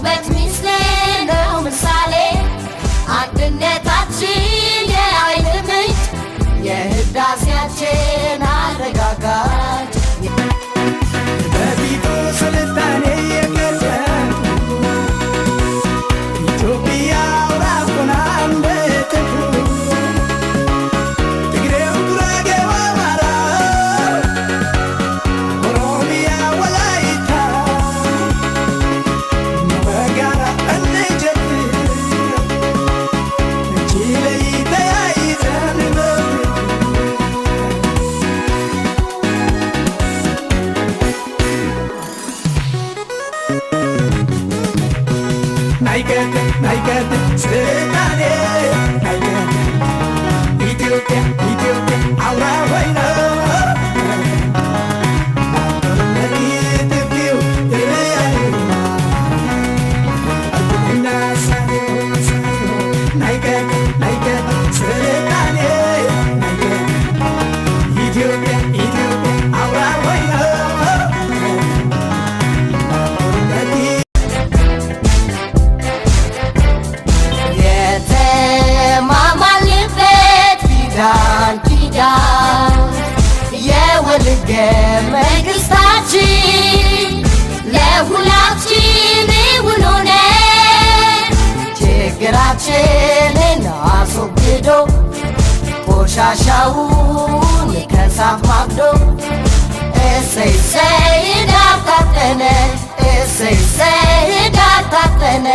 የውበት ሚስጥር ነው ምሳሌ አንድነታችን የኃይል ምንጭ የህዳሴያችን አረጋጋጭ በፊቱ ስልጣኔ የቀደሙ ኢትዮጵያ አውራ ሆና እንደጥንቱ ትግሬው፣ ጉራጌው፣ አማራ፣ ኦሮሚያ፣ ወላይታ በጋራ እንጀምር እጅ ለእጅ ተያይዘን ናይገድ ስልጣኔ ናይገድ ኢትዮጵያ አውራ ሆይና ኢትዮጵያው ናይገድ ስልጣኔ ናይገድ ኢትዮጵያ አውራ ሆይና የወልደ መንግስታችን ለሁላችን እውን ሆነ ችግራችንን አስወግዶ ቆሻሻውን ከሳት ማግዶ እሰይ እሰይ ህዳር ታጠነ እሰይ እሰይ ህዳር ታጠነ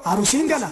Arusingala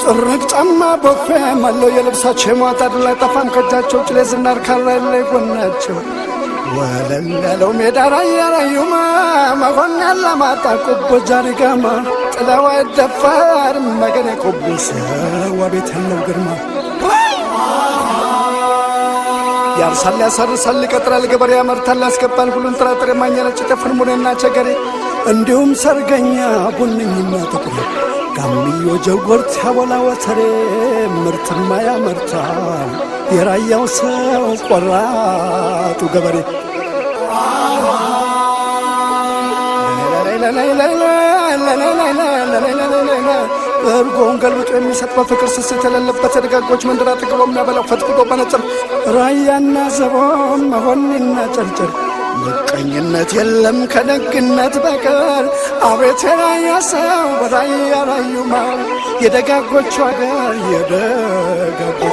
ጥርቅ ጫማ ቦፌ ማለው የልብሳቸው ማጣድ ላይ ጠፋም ከጃቸው ጭሌ ዝናር ካራ ላይ ጎናቸው ወለል ያለው ሜዳ ራያ ራዩማ መሆን ያለማጣ ቆቦ ጃሪጋማ ጥላዋ ይደፋር መገኔ ቆቦ ሰዋ ቤት ያለው ግርማ ያርሳል ያሳርሳል ይቀጥራል ገበሬ ያመርታል ያስገባል ሁሉን ጥራጥሬ ማኛ ነጭ ጤፍ ሙኔና ቸገሬ እንዲሁም ሰርገኛ ቡንኝና ጥቁር ጋምዮ ጀጎርት ያቦላ ወተሬ ምርትማ ያመርታል የራያው ሰው ቆራጡ ገበሬ እርጎውን ገልብጦ የሚሰጥ በፍቅር ስስት የሌለበት የደጋጎች መንደር አጥግቦ የሚያበላው ፈጥቅጦ በነጥር ራያና ዘቦን መሆንና ጨርጨር ምቀኝነት የለም ከደግነት በቀር አቤት የራያ ሰው በራያ ራዩማ የደጋጎቹ አገር የደጋጎቹ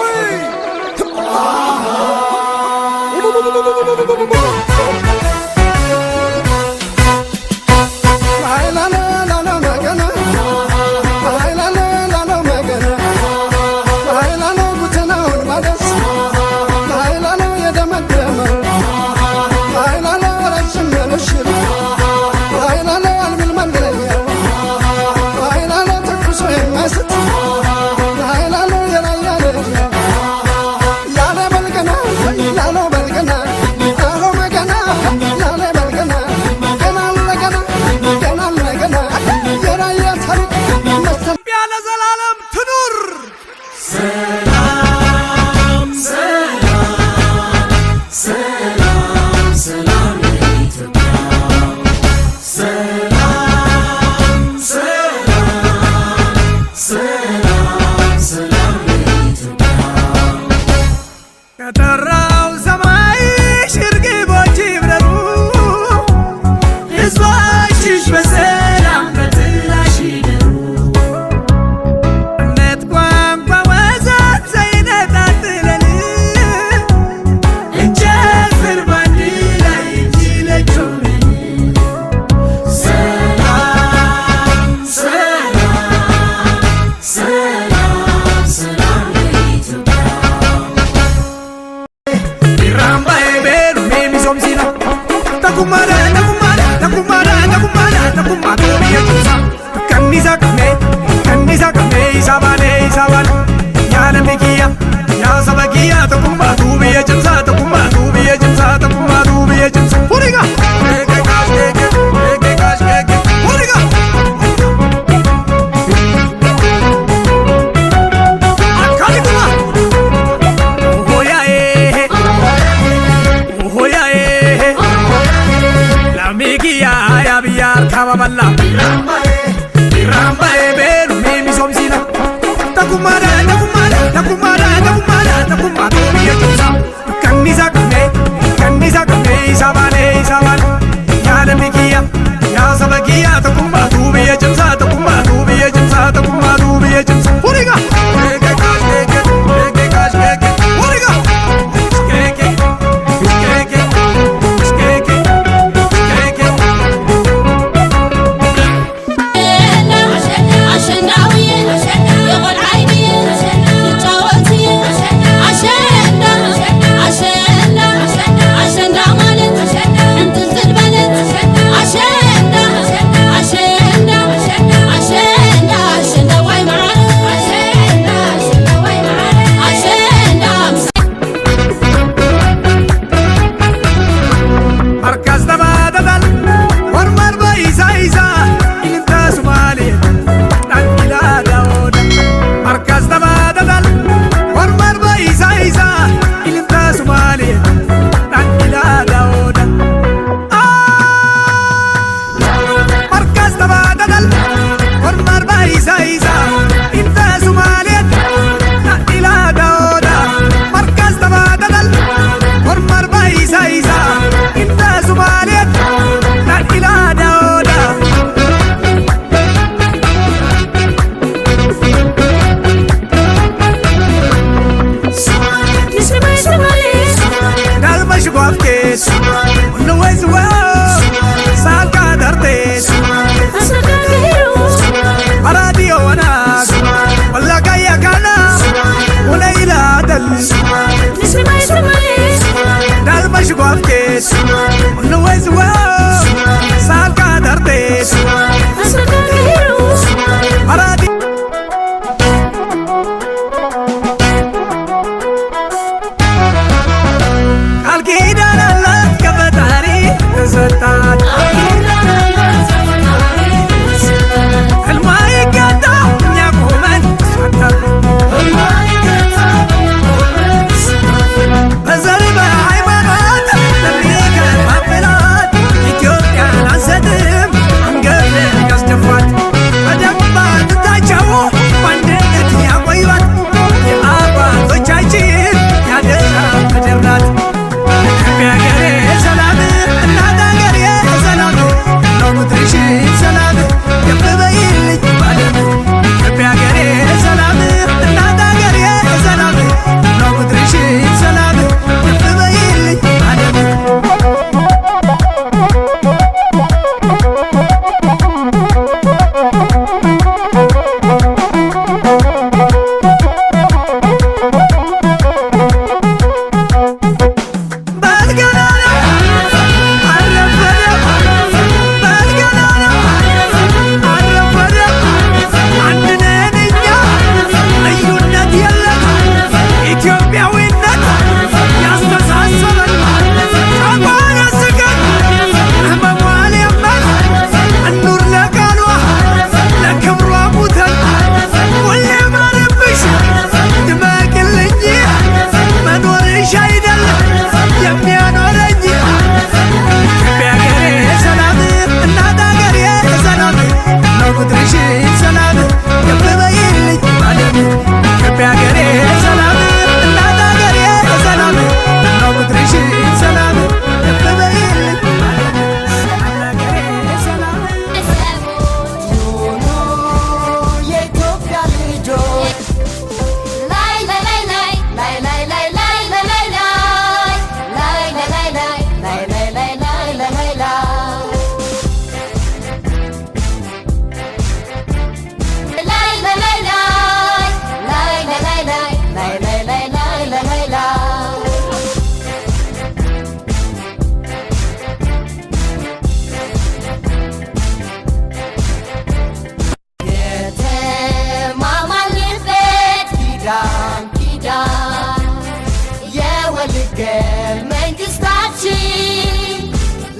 የሽግግር መንግስታችን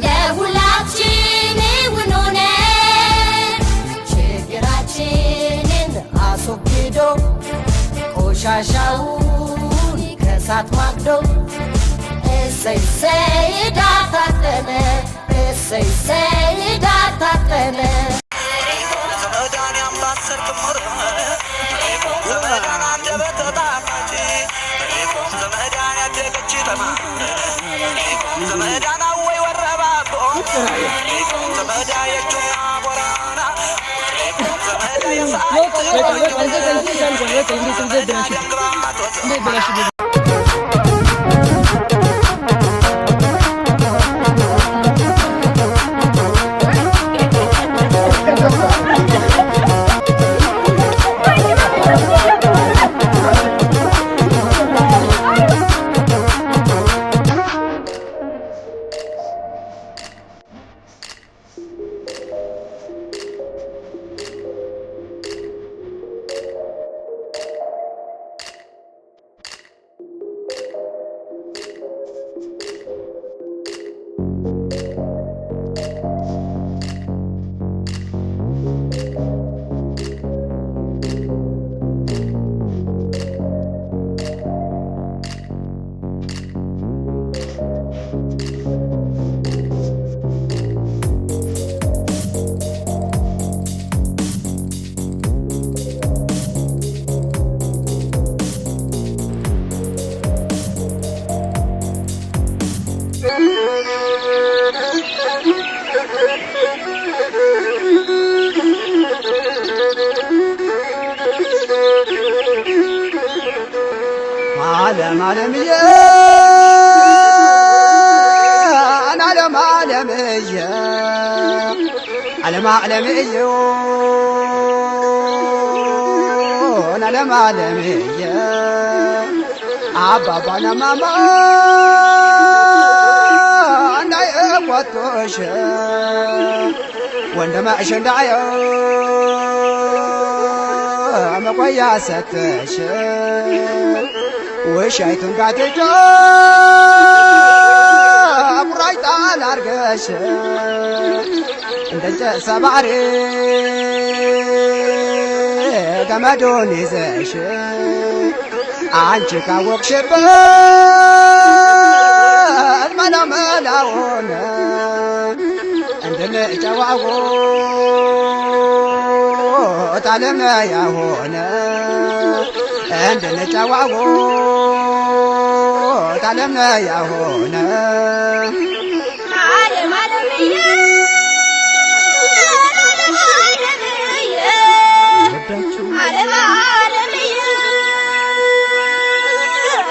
ለሁላችን እውን ሆነ ችግራችንን አስወግዶ ቆሻሻውን ከእሳት ማግዶ እሰይ እሰይ ዳር ታጠነ እሰይ እሰይ ዳር ታጠነ ዓለም ዓለምዬ ዓለም ዓለምዬ ዓለም ዓለምዬ ዓለም ዓለምዬ አባባና ማማ እንዳይቆጡሽ ወንድምሽ እንዳየው መቆያ ሰጥሽ ውሻይቱን ጋትጆ ቁራጭ ጣል አርገሽ እንደ እንጨት ሰባሪ ገመዱን ይዘሽ አንቺ ካወቅሽበት መላመላውን እንድንጨዋወት ዓለም ያሆነ እንድንጨዋወት ዓለም ያሆነ ዓለም ዓለምዬ ዓለም ዓለምዬ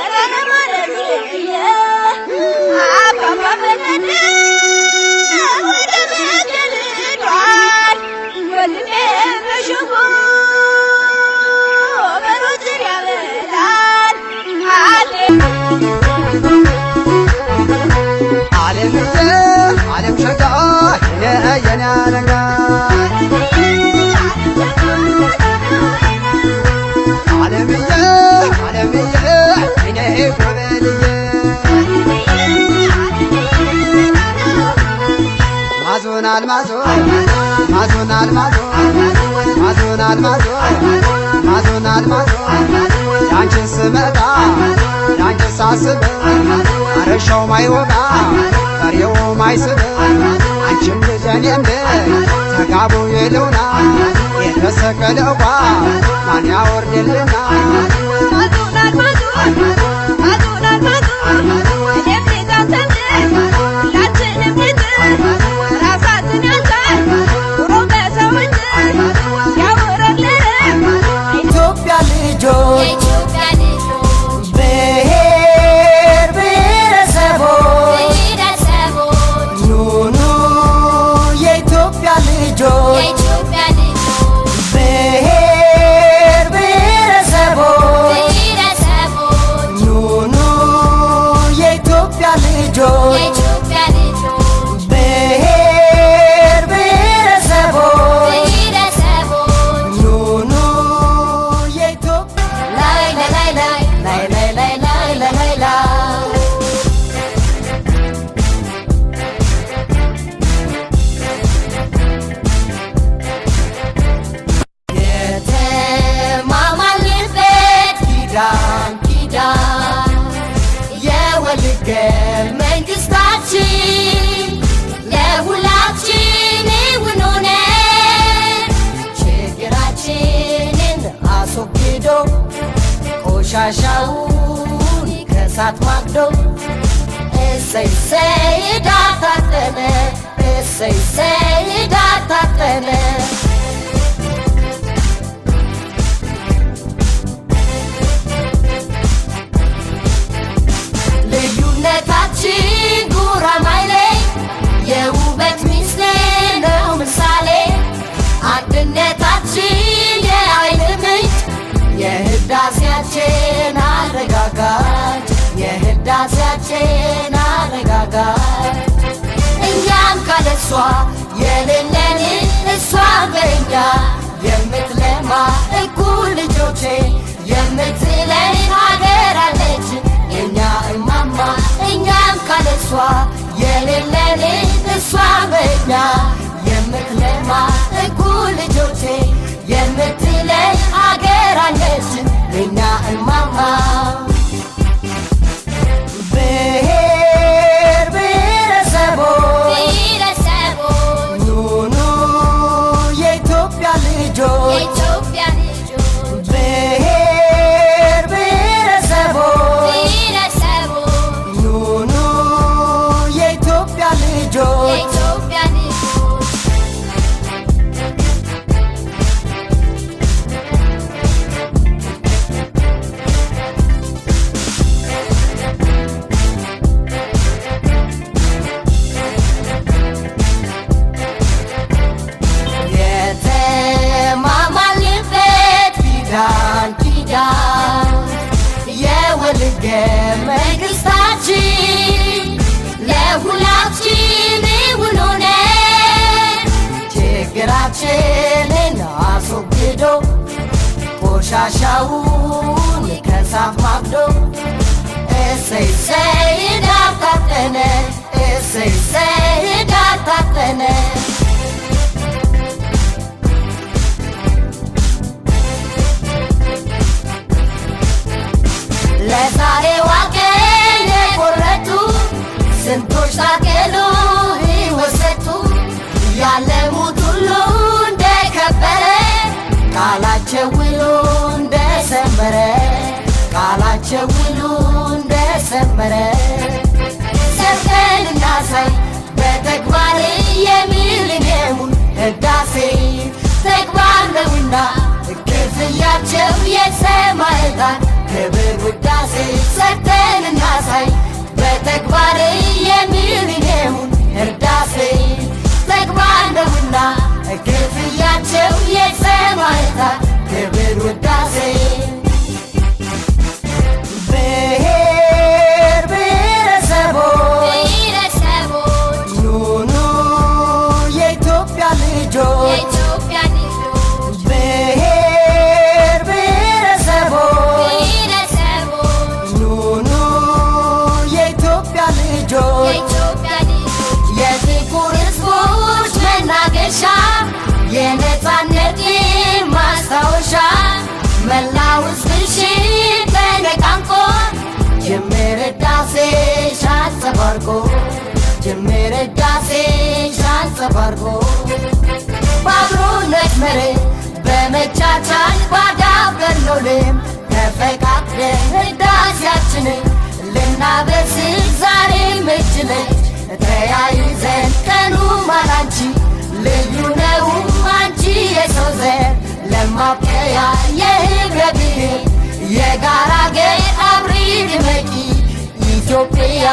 ዓለም ዓለምዬ አባባ በለደ ወደ መገል ሄዷል ወንድሜ በሽቦ በሮትን ያበላል ዓለምዬ ዓለም ሸጋ የኔ አለንጋ ዓለምዬ ዓለምዬ እኔ ጎበልዬ ማዞን አልማዞ ማዞን አልማዞ ማዞን አልማዞ ማዞን አልማዞ ያንቺን ስመጣ ያንቺን ሳስብ አረሻው ማይወጋ በሬው ማይስብ አንቺም ልጅ እኔም ልጅ ተጋቡ የለውና የተሰቀለው ማን ያወርድልና ኢትዮጵያ ልጆች ብሔር ብሔረሰቦች ኑኑ የኢትዮጵያ ልጆች ብሔር ብሔረሰቦች የወለገ መንግስታችን ለሁላችን እውን ሆነ። ችግራችንን አስወግዶ ቆሻሻውን ከሳት ማግዶ እሰይ እሰይ ዳር ታጠነ እሰይ እሰይ ዳር ታጠነ። ልዩነታችን ጉራማይሌ የውበት ሚስጥር ነው ምሳሌ። አንድነታችን የኃይል ምንጭ የህዳሴያችን አረጋጋች የህዳሴያችን አረጋጋች። እኛም ካለሷ የሌለን እሷ በእኛ የምትለማ እኩል ልጆቼ የምትለይ ሀገር አለች የኛ እማማ። እኛም ካለሷ የሌለን እሷ በእኛ የምትለማ እኩል ልጆቼ የምትለይ ሀገር አለች የኛ እማማ። ብሔር ብሔረሰቦች ኑኑ የኢትዮጵያ ልጆች ብሔር ብሔረሰቦች ኑኑ የኢትዮጵያ ልጆች የወለገ መንግስታችን ለሁላችን እውን ሆነ። ችግራችንን አስወግዶ ቆሻሻውን ከሳት ማግዶ እሰይ እሰይ ዳር ታጠነ እሰይ እሰይ ዳር ታጠነ። ለዛሬዋ ቀን የቆረጡ ስንቶች ታገሉ ሕይወት ሰጡ። ያለሙት ሁሉ እንደከበረ ቃላቸው ውሎ እንደሰመረ ቃላቸው ውሎ እንደሰመረ። ሰርተን እናሳይ በተግባር የሚሊኒየሙን ህዳሴ ተግባር ነውና ክፍያቸው የሰማዕታት ክብር ውዳሴ። ሰርተን እናሳይ በተግባር የሚሊኒየሙን ህዳሴ ተግባር ነውና ክፍያቸው የሰማዕታት ክብር ውዳሴ። ብሔር ብሔረሰቦች ኑኑ የኢትዮጵያ ልጆች ብሔር ብሔረሰቦች ኑኑ የኢትዮጵያ ልጆች የጥቁር ሕዝቦች መናገሻ የነፃነት ማስታወሻ መላው ሕዝብሽን ተነቃንቆ ጅምር ህዳሴሽ አንጸባርቆ ጅምር ህዳሴሽ አንጸባርቆ በአብሮነት መርህ በመቻቻል ባዳበርነው ልም ተፈቃቅደን ህዳሴያችንን ልናበስር ዛሬም እጅ ለእጅ ተያይዘን ቀኑ ማላንቺ ልዩ ነው አንቺ የሰው ዘር ለማብቀያ የህብረ ብሔር የጋራ አገር አብሪ ድመቂ ኢትዮጵያ።